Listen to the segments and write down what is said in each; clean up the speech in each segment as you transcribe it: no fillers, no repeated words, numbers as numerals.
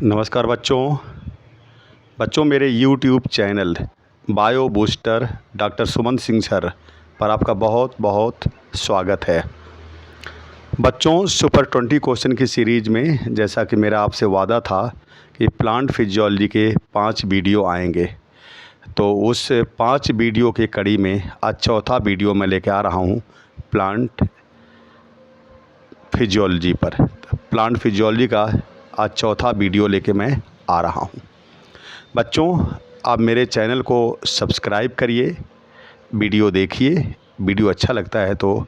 नमस्कार बच्चों। मेरे YouTube channel Bio Booster doctor Suman Singh sir पर आपका बहुत बहुत स्वागत है। बच्चों, सुपर 20 क्वेश्चन की सीरीज़ में जैसा कि मेरा आपसे वादा था कि प्लांट फिजियोलॉजी के 5 वीडियो आएंगे, तो उस 5 वीडियो की कड़ी में आज चौथा वीडियो मैं लेके आ रहा हूँ प्लांट फिजियोलॉजी पर। प्लांट फिजियोलॉजी का आज चौथा वीडियो लेके मैं आ रहा हूँ। बच्चों, आप मेरे चैनल को सब्सक्राइब करिए, वीडियो देखिए, वीडियो अच्छा लगता है तो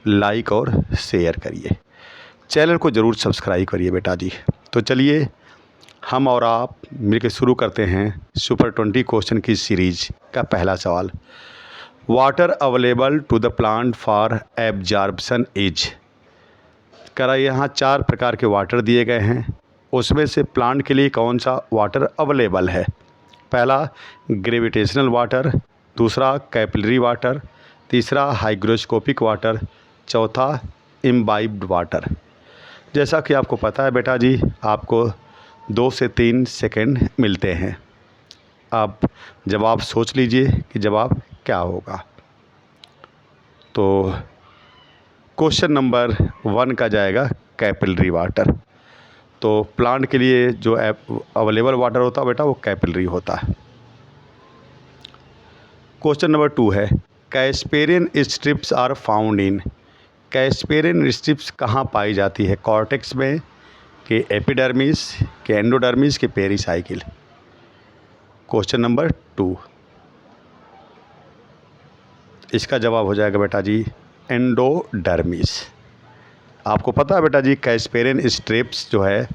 लाइक और शेयर करिए। चैनल को ज़रूर सब्सक्राइब करिए बेटा जी। तो चलिए हम और आप मिलकर शुरू करते हैं सुपर 20 क्वेश्चन की सीरीज का पहला सवाल। Water available to the plant for absorption is. करा यहाँ 4 प्रकार के वाटर दिए गए हैं, उसमें से प्लांट के लिए कौन सा वाटर अवेलेबल है? पहला ग्रेविटेशनल वाटर, दूसरा कैपिलरी वाटर, तीसरा हाइग्रोस्कोपिक वाटर, चौथा इम्बाइब्ड वाटर। जैसा कि आपको पता है बेटा जी, आपको 2 से 3 सेकंड मिलते हैं। आप जवाब सोच लीजिए कि जवाब क्या होगा। तो क्वेश्चन नंबर 1 का जाएगा कैपिलरी वाटर। तो प्लांट के लिए जो अवेलेबल वाटर होता है बेटा वो कैपिलरी होता है। क्वेश्चन नंबर 2 है Casparian strips are found in. Casparian strips कहाँ पाई जाती है? कॉर्टेक्स में, के एपिडर्मिस, के एंडोडर्मिस, के पेरिसाइकिल। क्वेश्चन नंबर 2, इसका जवाब हो जाएगा बेटा जी एंडोडर्मिस। आपको पता है बेटा जी कैस्पेरियन स्ट्रिप्स जो है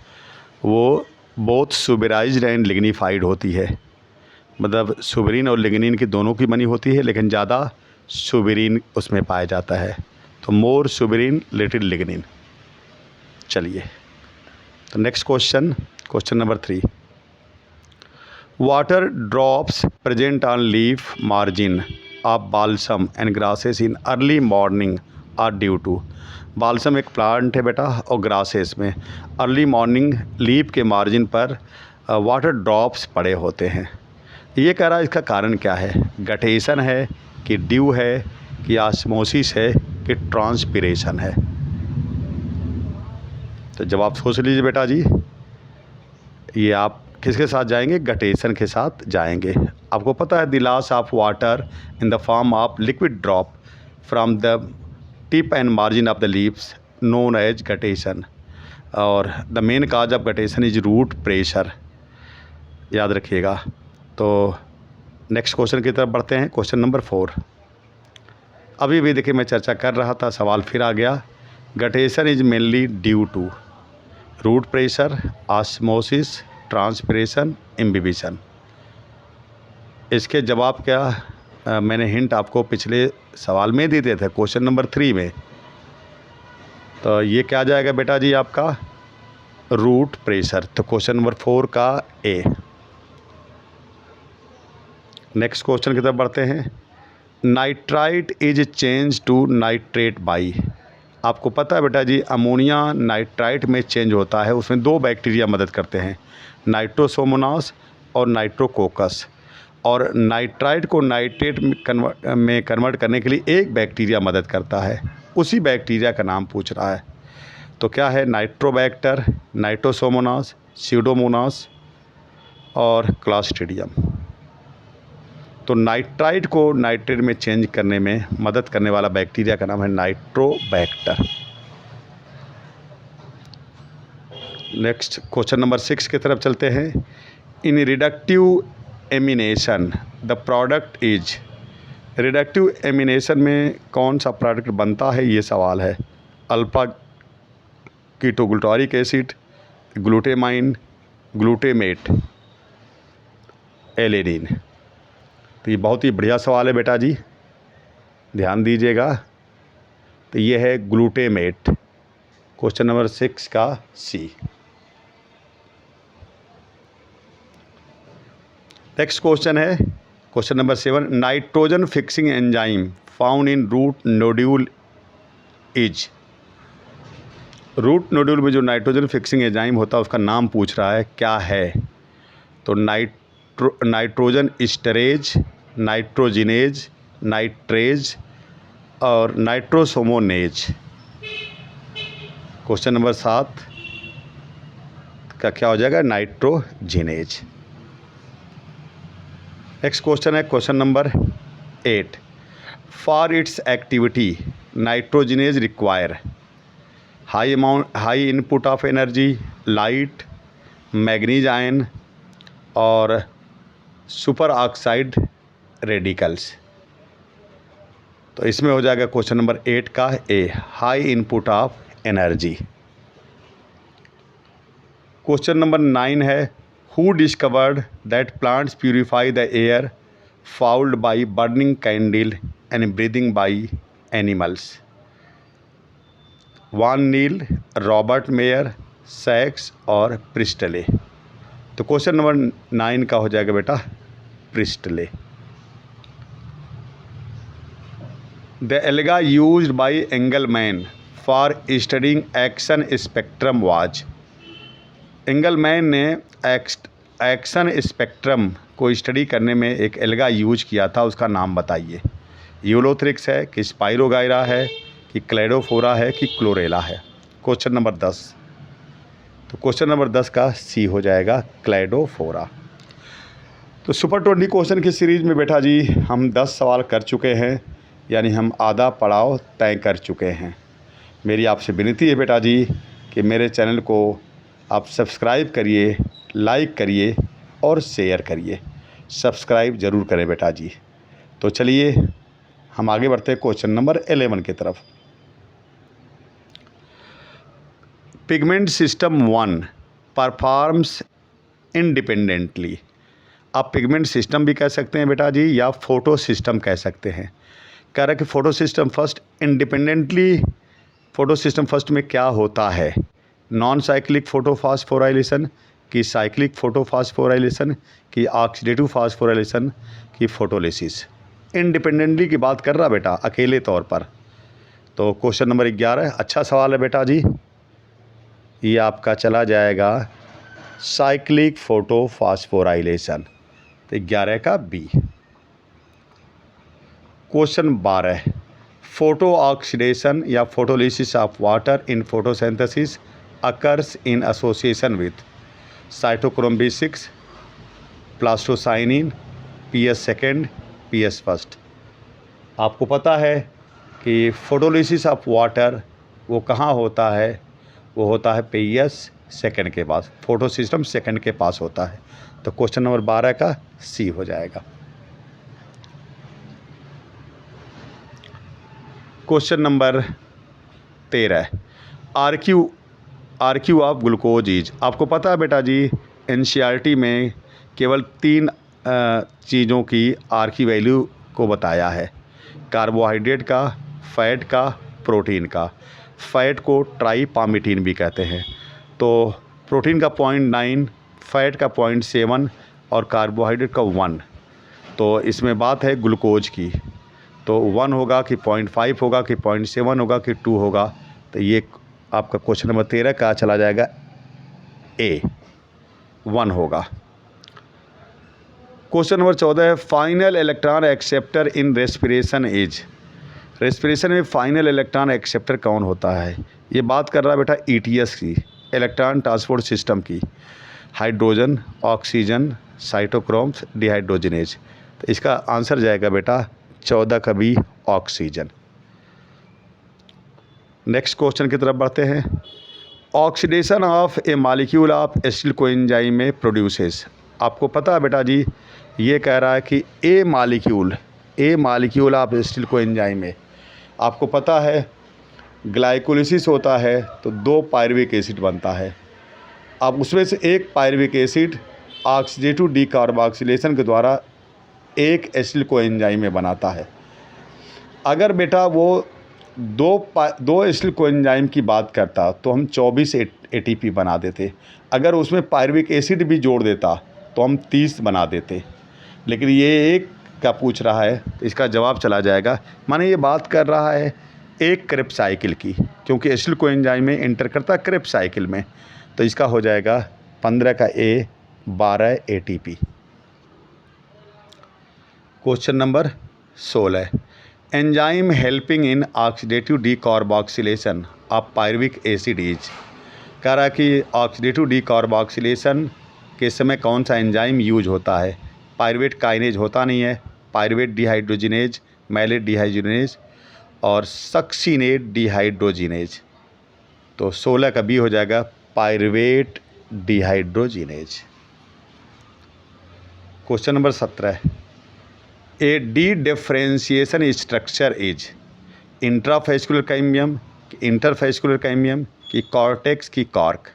वो बोथ सुबेराइज्ड एंड लिग्निफाइड होती है। मतलब सुबेरिन और लिग्निन की दोनों की बनी होती है, लेकिन ज़्यादा सुबेरिन उसमें पाया जाता है। तो मोर सुबेरिन लिटिल लिग्निन। चलिए तो next question, question number 3। Water drops present on leaf margin of balsam and grasses in early morning are due to. बाल्सम एक प्लांट है बेटा और ग्रासेस में अर्ली मॉर्निंग लीफ के मार्जिन पर वाटर ड्रॉप्स पड़े होते हैं। ये कह रहा है इसका कारण क्या है? गटेशन है कि ड्यू है कि ऑस्मोसिस है कि ट्रांसपिरेशन है? तो जवाब सोच लीजिए बेटा जी। ये आप किसके साथ जाएंगे? गटेशन के साथ जाएंगे। आपको पता है the loss of water in the form of liquid drop from the tip and margin of the leaves known as guttation, और the main cause of guttation is root pressure. याद रखिएगा। तो नेक्स्ट क्वेश्चन की तरफ बढ़ते हैं। Question number 4। अभी भी देखिए मैं चर्चा कर रहा था, सवाल फिर आ गया। Guttation is mainly due to root pressure, osmosis, transpiration, imbibition. इसके जवाब क्या मैंने हिंट आपको पिछले सवाल में दे दिए थे, क्वेश्चन नंबर 3 में। तो ये क्या जाएगा बेटा जी आपका रूट प्रेशर। तो क्वेश्चन नंबर 4 का ए। नेक्स्ट क्वेश्चन की तरफ बढ़ते हैं। Nitrite is change to nitrate by. आपको पता है बेटा जी अमोनिया नाइट्राइट में चेंज होता है, उसमें 2 बैक्टीरिया मदद करते हैं, नाइट्रोसोमोनास और नाइट्रोकोकस। और नाइट्राइट को नाइट्रेट में कन्वर्ट करने के लिए एक बैक्टीरिया मदद करता है, उसी बैक्टीरिया का नाम पूछ रहा है। तो क्या है? नाइट्रोबैक्टर, नाइट्रोसोमोनास, स्यूडोमोनास और क्लॉस्ट्रिडियम। तो नाइट्राइट को नाइट्रेट में चेंज करने में मदद करने वाला बैक्टीरिया का नाम है नाइट्रोबैक्टर। नेक्स्ट क्वेश्चन नंबर 6 की तरफ चलते हैं। In reductive amination the product is. Reductive amination में कौन सा प्रोडक्ट बनता है, ये सवाल है। Alpha ketoglutaric acid, glutamine, glutamate, alanine. तो ये बहुत ही बढ़िया सवाल है बेटा जी, ध्यान दीजिएगा। तो ये है ग्लूटेमेट। क्वेश्चन नंबर 6 का सी। नेक्स्ट क्वेश्चन है question number 7। Nitrogen fixing enzyme found in root nodule is. Root nodule में जो नाइट्रोजन फिक्सिंग एंजाइम होता है उसका नाम पूछ रहा है, क्या है? तो नाइट्रोजन स्टरेज, नाइट्रोजिनेज, नाइट्रेज और नाइट्रोसोमोनेज। क्वेश्चन नंबर 7 का क्या हो जाएगा? नाइट्रोजिनेज। नेक्स्ट क्वेश्चन है question number 8। For its activity nitrogenase require high input of energy, light, manganese ion और सुपर ऑक्साइड रेडिकल्स। तो इसमें हो जाएगा क्वेश्चन नंबर 8 का A, high input of energy. Question number 9 है, who discovered that plants purify the air fouled by burning candle and breathing by animals? Van Niel, Robert Mayer, सैक्स और Priestley. तो question number 9 का हो जाएगा बेटा Presley. The alga used by Engelmann for studying action spectrum was. Engelmann ने action spectrum को study करने में एक एल्गा यूज किया था, उसका नाम बताइए। यूलोथ्रिक्स है कि स्पाइरोगायरा है कि क्लेडोफोरा है कि क्लोरेला है? Question number 10। तो क्वेश्चन नंबर 10 का सी हो जाएगा क्लेडोफोरा। तो सुपर 20 क्वेश्चन की सीरीज़ में बेटा जी हम 10 सवाल कर चुके हैं, यानी हम आधा पड़ाव तय कर चुके हैं। मेरी आपसे विनती है बेटा जी कि मेरे चैनल को आप सब्सक्राइब करिए, लाइक करिए और शेयर करिए। सब्सक्राइब ज़रूर करें बेटा जी। तो चलिए हम आगे बढ़ते हैं क्वेश्चन नंबर 11 की तरफ। Pigment system 1 performs independently. आप पिगमेंट सिस्टम भी कह सकते हैं बेटा जी या फोटो सिस्टम कह सकते हैं। कह रहा है कि photo system first independently. Photo system first में क्या होता है? नॉन साइक्लिक फोटोफॉस्फोराइलेशन की साइक्लिक फोटोफॉस्फोराइलेशन की ऑक्सीडेटिव फॉस्फोराइलेशन की फोटोलिसिस। इंडिपेंडेंटली की बात कर रहा बेटा, अकेले तौर पर। तो क्वेश्चन नंबर 11 अच्छा सवाल है बेटा जी, ये आपका चला जाएगा साइक्लिक फोटोफॉस्फोराइलेशन। तो 11 का बी। क्वेश्चन 12 फोटो ऑक्सीडेशन या photolysis of water in photosynthesis occurs in association with cytochrome B6, plastocyanin, PS second, PS first. आपको पता है कि फोटोलिसिस ऑफ वाटर वो कहाँ होता है? वो होता है PS सेकेंड के पास, फोटो सिस्टम सेकेंड के पास होता है। तो क्वेश्चन नंबर 12 का सी हो जाएगा। Question number 13 RQ of glucose is. आपको पता है बेटा जी NCERT में केवल 3 चीज़ों की आरक्यू वैल्यू को बताया है, कार्बोहाइड्रेट का, फैट का, प्रोटीन का। फैट को ट्राइपामिटीन भी कहते हैं। तो प्रोटीन का 0.9, फैट का 0.7 और कार्बोहाइड्रेट का 1। तो इसमें बात है ग्लूकोज की, तो 1 होगा कि 0.5 होगा कि 0.7 होगा कि 2 होगा? तो ये आपका क्वेश्चन नंबर 13 का चला जाएगा ए, 1 होगा। क्वेश्चन नंबर 14 है final electron acceptor in respiration is. Respiration में फाइनल इलेक्ट्रॉन एक्सेप्टर कौन होता है? ये बात कर रहा है बेटा ETS की, इलेक्ट्रॉन ट्रांसपोर्ट सिस्टम की। Hydrogen, oxygen, cytochromes, dehydrogenase. तो इसका आंसर जाएगा बेटा 14 का बी, ऑक्सीजन। नेक्स्ट क्वेश्चन की तरफ बढ़ते हैं। Oxidation of A molecule of acetyl coenzyme में प्रोड्यूसेस। आपको पता है बेटा जी ये कह रहा है कि ए मॉलिक्यूल ऑफ एसिटिल कोएंजाइम में आपको पता है ग्लाइकोलिसिस होता है तो 2 पायरुविक एसिड बनता है। अब उसमें से एक पायरुविक एसिड ऑक्सीडेटिव डीकार्बोक्सिलेशन के द्वारा एक एसिटिल कोएंजाइम में बनाता है। अगर बेटा वो दो एसिटिल कोएंजाइम की बात करता तो हम 24 ATP बना देते। अगर उसमें पायरुविक एसिड भी जोड़ देता तो हम 30 बना देते। लेकिन ये एक का पूछ रहा है तो इसका जवाब चला जाएगा, माने ये बात कर रहा है एक क्रेब साइकिल की, क्योंकि एसिटिल कोएंजाइम में इंटर करता है क्रेब साइकिल में, तो इसका हो जाएगा 15 का ए 12 ATP। Question number 16, enzyme helping in oxidative decarboxylation of pyruvic acid is. कह रहा है कि ऑक्सीडेटिव डीकार्बोक्सिलेशन के समय कौन सा एंजाइम यूज होता है। पायरुवेट काइनेज होता नहीं है, पायरुवेट डिहाइड्रोजिनेज, मैलेट डिहाइड्रोजिनेज और सक्सिनेट डिहाइड्रोजिनेज। तो 16 का बी हो जाएगा pyruvate dehydrogenase. Question number 17, A D differentiation structure is intrafascicular cambium, interfascicular cambium की कॉर्टेक्स की कॉर्क।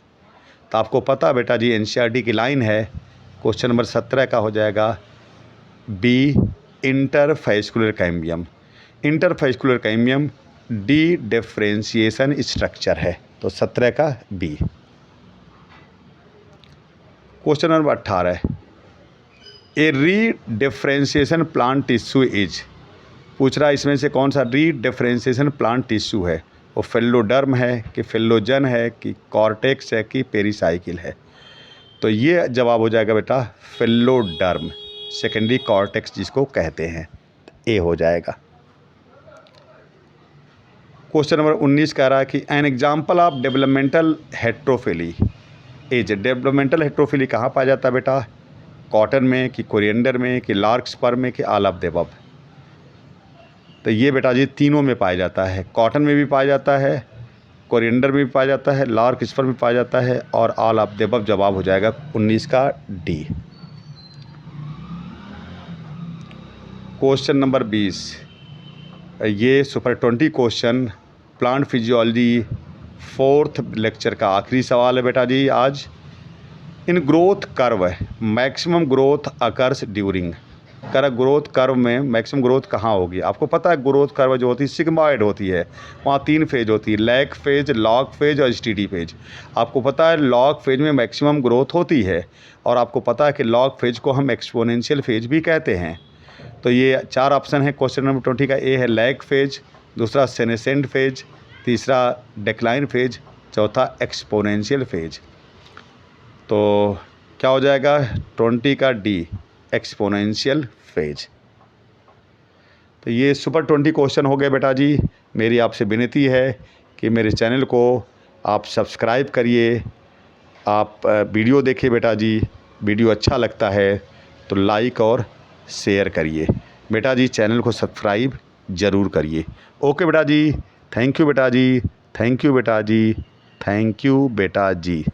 तो आपको पता बेटा जी एनसीईआरटी की लाइन है, क्वेश्चन नंबर 17 का हो जाएगा B interfascicular cambium. Interfascicular cambium D differentiation structure है, तो 17 का बी। क्वेश्चन नंबर 18, ए री डिफरेंशिएशन प्लांट टिश्यू इज। पूछ रहा है इसमें से कौन सा री डिफरेंशिएशन प्लांट टिश्यू है, वो फेलोडर्म है कि फेलोजन है कि कॉर्टेक्स है कि पेरिसाइकिल है। तो ये जवाब हो जाएगा बेटा फेलोडर्म, सेकेंडरी कॉर्टेक्स जिसको कहते हैं, ए हो जाएगा। क्वेश्चन नंबर 19 कह रहा है कि an example of developmental heterophylly is. Developmental heterophylly कहाँ पाया जाता है बेटा, कॉटन में कि कोरिएंडर में कि लार्कस्पर में कि ऑल ऑफ द अबव। तो ये बेटा जी तीनों में पाया जाता है, कॉटन में भी पाया जाता है, कोरिएंडर में भी पाया जाता है, लार्कस्पर में पाया जाता है और ऑल ऑफ द अबव। जवाब हो जाएगा 19 का डी। क्वेश्चन नंबर 20, ये super 20 question plant physiology 4th lecture का आखिरी सवाल है बेटा जी आज। In growth curve maximum growth occurs during. कर ग्रोथ कर्व में मैक्सिमम ग्रोथ कहाँ होगी। आपको पता है ग्रोथ कर्व जो होती है सिग्मॉइड होती है, वहाँ 3 फेज होती है, लैग फेज, लॉग फेज और स्टीडी फेज। आपको पता है लॉग फेज में मैक्सिमम ग्रोथ होती है और आपको पता है कि लॉग फेज को हम एक्सपोनेंशियल फेज भी कहते हैं। तो ये 4 ऑप्शन है क्वेश्चन नंबर 20 का। ए है लैग फेज, दूसरा सेनेसेंट फेज, तीसरा डिक्लाइन फेज, चौथा एक्सपोनेंशियल फेज। तो क्या हो जाएगा 20 का डी एक्सपोनेंशियल फेज। तो ये सुपर 20 क्वेश्चन हो गए बेटा जी। मेरी आपसे विनती है कि मेरे चैनल को आप सब्सक्राइब करिए, आप वीडियो देखिए बेटा जी। वीडियो अच्छा लगता है तो लाइक और शेयर करिए बेटा जी, चैनल को सब्सक्राइब ज़रूर करिए। ओके बेटा जी, थैंक यू बेटा जी, थैंक यू बेटा जी, थैंक यू बेटा जी।